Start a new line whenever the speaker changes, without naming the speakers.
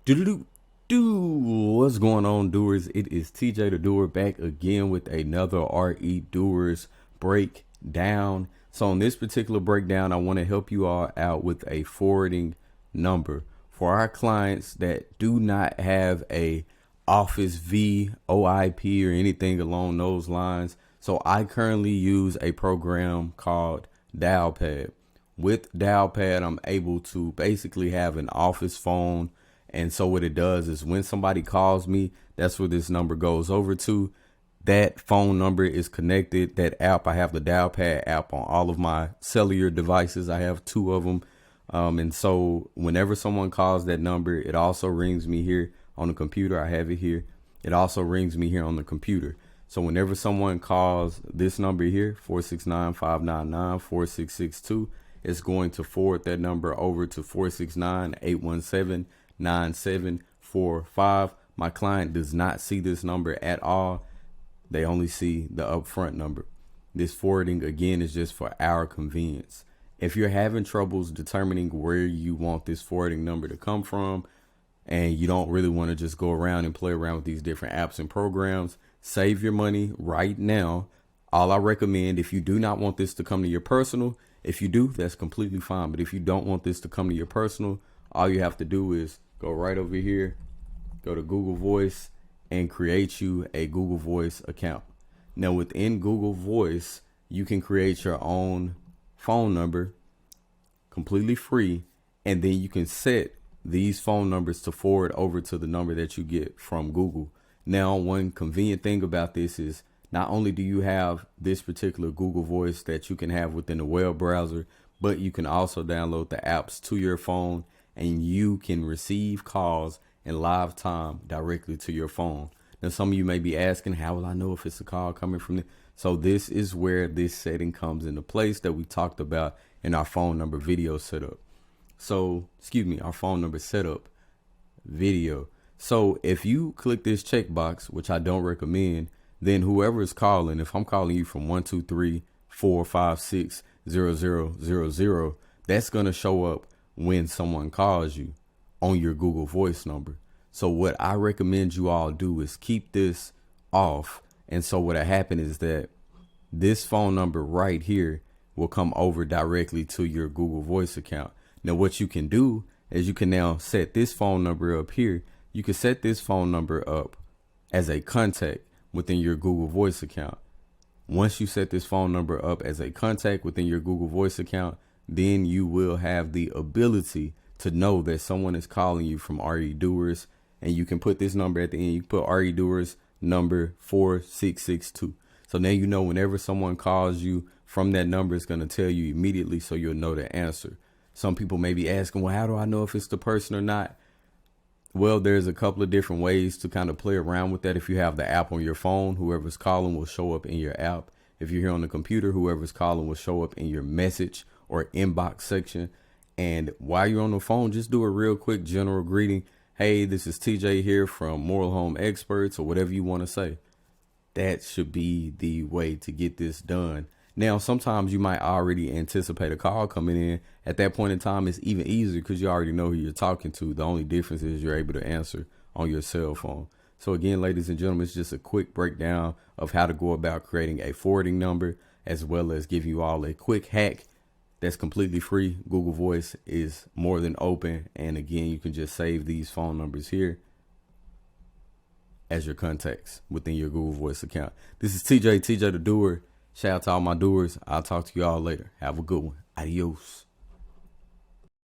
Do what's going on, doers? It is TJ the Doer back again with another RE Doers breakdown. So on this particular breakdown, I want to help you all out with a forwarding number for our clients that do not have a Office VoIP or anything along those lines. So I currently use a program called Dialpad. With Dialpad, I'm able to basically have an office phone. And so what it does is when somebody calls me, that's where this number goes over to. That phone number is connected. That app, I have the Dialpad app on all of my cellular devices. I have two of them. And so whenever someone calls that number, it also rings me here on the computer. I have it here. It also rings me here on the computer. So whenever someone calls this number here, 469-599-4662, it's going to forward that number over to 469-817-9745. My client does not see this number at all. They only see the upfront number. This forwarding, again, is just for our convenience. If you're having troubles determining where you want this forwarding number to come from, and you don't really want to just go around and play around with these different apps and programs, save your money right now. All I recommend, if you do not want this to come to your personal, if you do, that's completely fine. But if you don't want this to come to your personal, all you have to do is go right over here, go to Google Voice, and create you a Google Voice account. Now within Google Voice, you can create your own phone number completely free, and then you can set these phone numbers to forward over to the number that you get from Google. Now, one convenient thing about this is not only do you have this particular Google Voice that you can have within the web browser, but you can also download the apps to your phone, and you can receive calls in live time directly to your phone. Now, some of you may be asking, how will I know if it's a call coming from So this is where this setting comes into place that we talked about in our phone number video setup. Our phone number setup video. So if you click this checkbox, which I don't recommend, then whoever is calling, if I'm calling you from 123-456-0000, that's going to show up when someone calls you on your Google Voice number. So what I recommend you all do is keep this off. And so what'll happen is that this phone number right here will come over directly to your Google Voice account. Now, what you can do is you can now set this phone number up here. You can set this phone number up as a contact within your Google Voice account. Once you set this phone number up as a contact within your Google Voice account, then you will have the ability to know that someone is calling you from RE Doers, and you can put this number at the end. You can put RE Doers number 4662. So now you know whenever someone calls you from that number, it's going to tell you immediately, so you'll know the answer. Some people may be asking, well, how do I know if it's the person or not? Well, there's a couple of different ways to kind of play around with that. If you have the app on your phone, whoever's calling will show up in your app. If you're here on the computer, whoever's calling will show up in your message or inbox section. And while you're on the phone, just do a real quick general greeting. Hey, this is TJ here from Moral Home Experts, or whatever you want to say. That should be the way to get this done. Now, sometimes you might already anticipate a call coming in. At that point in time, it's even easier because you already know who you're talking to. The only difference is you're able to answer on your cell phone. So again, ladies and gentlemen, it's just a quick breakdown of how to go about creating a forwarding number, as well as give you all a quick hack that's completely free. Google Voice is more than open. And again, you can just save these phone numbers here as your contacts within your Google Voice account. This is TJ the Doer. Shout out to all my doers. I'll talk to you all later. Have a good one. Adios.